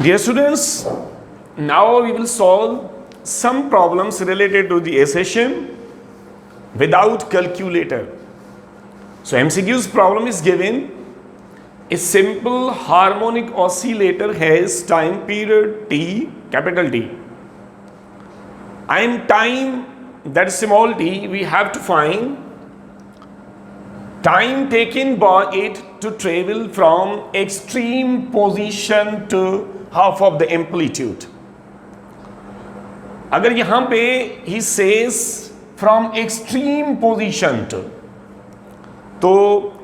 Dear students, now we will solve some problems related to the accession without calculator. So MCQ's problem is given. A simple harmonic oscillator has time period T, capital T, and time, that is small t, we have to find time taken by it to travel from extreme position to half of the amplitude. अगर यहाँ पे he says from extreme position to, तो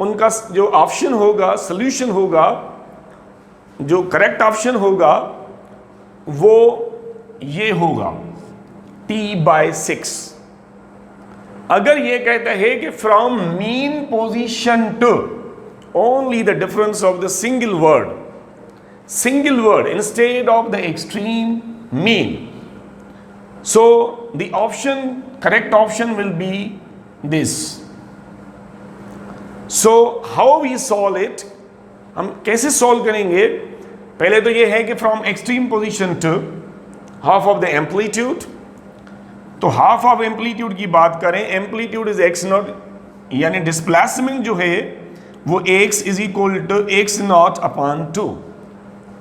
उनका जो option होगा, solution होगा, जो correct option होगा वो ये होगा T/6. अगर ये कहता है कि from mean position to, only the difference of the single word instead of the extreme mean. So the option, correct option will be this. So how we solve it, हम कैसे सॉल्व करेंगे? पहले तो ये है कि from extreme position to half of the amplitude. तो half of amplitude की बात करें, एम्पलीट्यूड इज एक्स नॉट, यानी डिस्प्लेसमेंट जो है वो x is equal to x naught upon 2.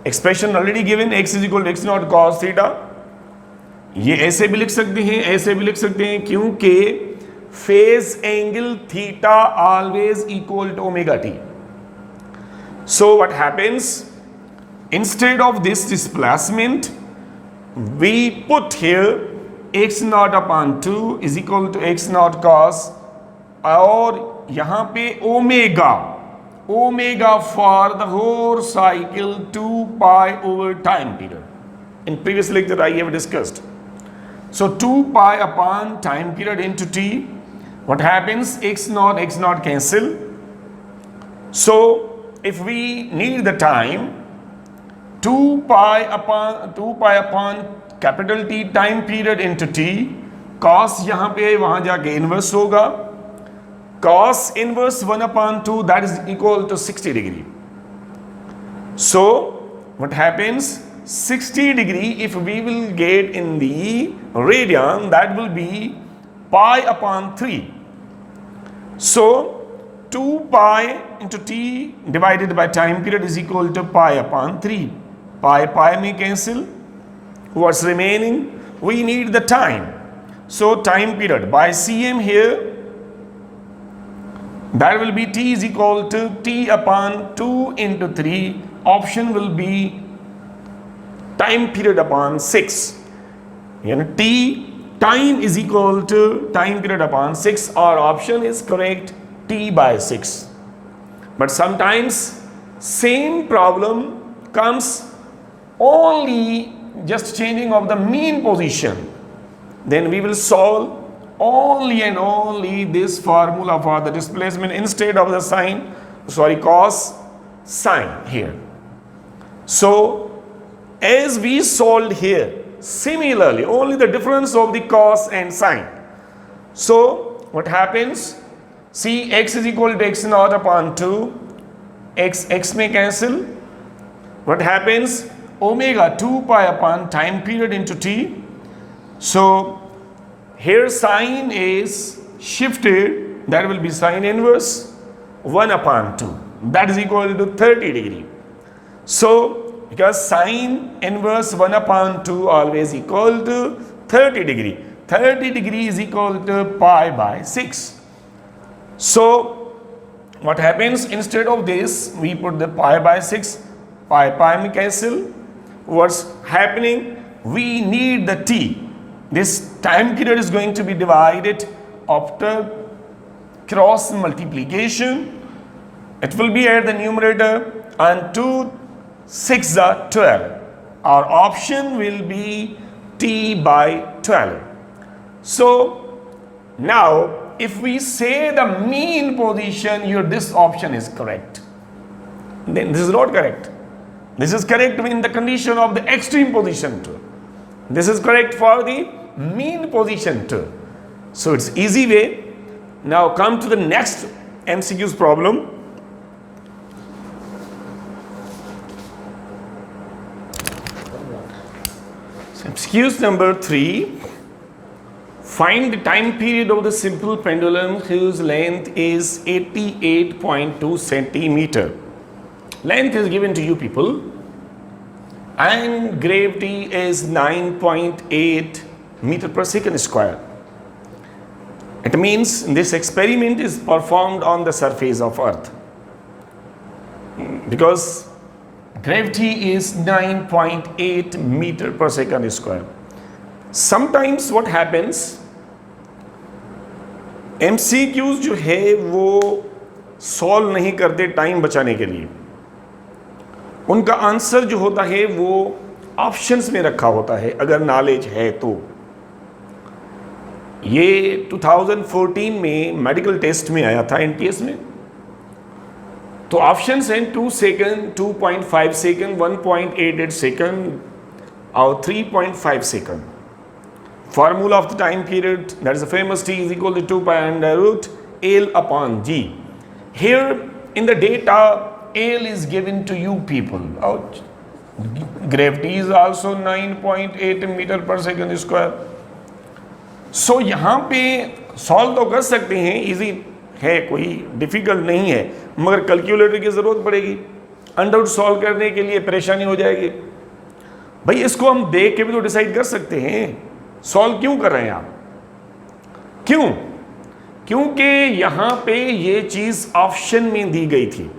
Expression already given, x is equal to x naught cos theta. ये ऐसे भी लिख सकते हैं, ऐसे भी लिख सकते हैं, क्योंकि phase angle theta always equal to omega t. So what happens, instead of this displacement we put here x naught upon 2 is equal to x naught cos, और यहां पे omega for the whole cycle 2 pi over time period. In previous lecture I have discussed. So 2 pi upon time period into t. What happens? X naught cancel. So if we need the time, 2 pi upon capital T time period into t. Cos यहाँ पे वहाँ जाके inverse होगा. Cos inverse 1 upon 2, that is equal to 60 degree. So what happens? 60 degree, if we will get in the radian, that will be pi upon 3. So 2 pi into t divided by time period is equal to pi upon 3. Pi may cancel. What's remaining? We need the time. So time period by cm here, that will be t is equal to t upon 2 into 3. Option will be time period upon 6. T time is equal to time period upon 6. Our option is correct, T/6. But sometimes same problem comes only just changing of the mean position. Then we will solve only and only this formula for the displacement instead of the cos sine here. So as we solved here, similarly, only the difference of the cos and sine. So what happens? See, x is equal to x naught upon 2. X may cancel. What happens? Omega 2 pi upon time period into t. So here sine is shifted. That will be sine inverse 1 upon 2. That is equal to 30 degree. So because sine inverse 1 upon 2 always equal to 30 degree. 30 degree is equal to pi/6. So what happens? Instead of this, we put the pi/6. Pi may cancel. What's happening? We need the t. This time period is going to be divided after cross multiplication. It will be at the numerator, and 2 6 are 12. Our option will be T/12. So now if we say the mean position, this option is correct. Then this is not correct. This is correct in the condition of the extreme position too. This is correct for the mean position too. So it's easy way. Now come to the next MCQ's problem. Excuse number 3. Find the time period of the simple pendulum whose length is 88.2 centimeter. Length is given to you people and gravity is 9.8 meter per second square. It means this experiment is performed on the surface of Earth because gravity is 9.8 meter per second square. Sometimes what happens, MCQs जो है वो solve नहीं करते time बचाने के लिए, उनका answer जो होता है वो ऑप्शंस में रखा होता है अगर नॉलेज है तो। ये 2014 में मेडिकल टेस्ट में आया था एनटीएस में, तो ऑप्शंस हैं 2 सेकंड, 2.5 सेकंड, 1.88 सेकंड और 3.5 second. Formula of the time period, that is the famous T is equal to 2 pi under root L upon G. Here in the data, L is given to you people. Gravity is also 9.8 meter per second square. So यहाँ पे solve तो कर सकते हैं, easy है, कोई difficult नहीं है, मगर कैलकुलेटर की ज़रूरत पड़ेगी। अंडर रूट सॉल्व करने के लिए परेशानी हो जाएगी। भाई इसको हम देख के भी तो डिसाइड कर सकते हैं। सॉल्व क्यों कर रहे हैं आप? क्यों? क्योंकि यहां पे ये चीज ऑप्शन में दी गई थी।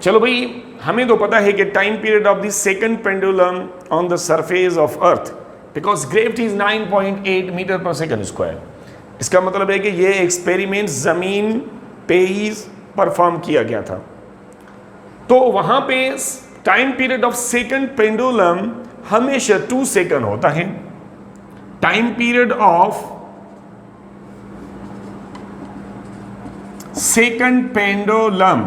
चलो भाई, हमें तो पता है कि time period of the second pendulum on the surface of earth because gravity is 9.8 metre per second square. इसका मतलब है कि ये एक्सपेरिमेंट जमीन पे ही परफॉर्म किया गया था। तो वहां पे time period of second pendulum हमेशा 2 सेकंड होता है। Time period of second pendulum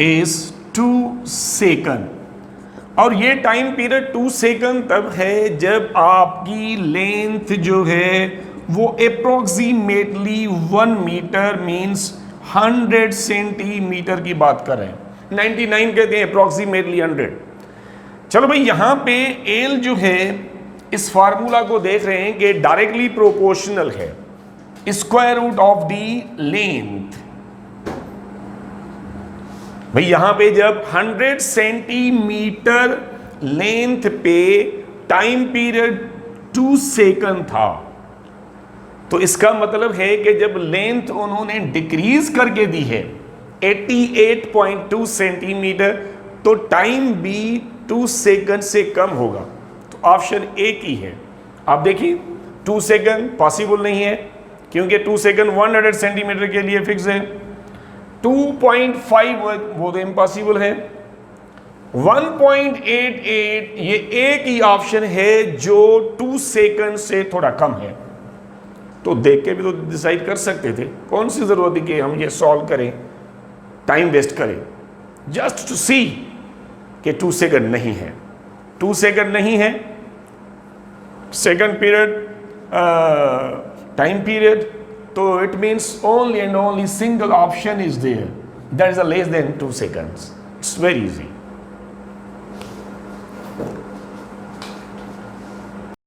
is 2 second, और ये टाइम पीरियड 2 सेकंड तब है जब आपकी लेंथ जो है वो अप्रोक्सीमेटली 1 मीटर मीन्स 100 सेंटीमीटर की बात कर रहे हैं। 99 कहते हैं, अप्रोक्सीमेटली 100। चलो भाई, यहां पे एल जो है इस फार्मूला को देख रहे हैं कि डायरेक्टली प्रोपोर्शनल है square root of the length. भाई यहां पे जब 100 सेंटीमीटर लेंथ पे टाइम पीरियड 2 सेकंड था, तो इसका मतलब है कि जब लेंथ उन्होंने डिक्रीज करके दी है 88.2 सेंटीमीटर, तो टाइम भी 2 सेकंड से कम होगा। तो ऑप्शन ए की है। आप देखिए 2 सेकंड पॉसिबल नहीं है क्योंकि 2 सेकंड 100 सेंटीमीटर के लिए फिक्स है। 2.5 वो तो इम्पॉसिबल है। 1.88 ये एक ही ऑप्शन है जो 2 सेकंड से थोड़ा कम है। तो देख के भी तो डिसाइड कर सकते थे, कौन सी जरूरत है कि हम ये सॉल्व करें, टाइम वेस्ट करें जस्ट टू सी कि 2 सेकंड नहीं है। 2 सेकंड नहीं है सेकंड पीरियड टाइम पीरियड, तो it means only and only single option is there, that is a less than 2 seconds. It's very easy.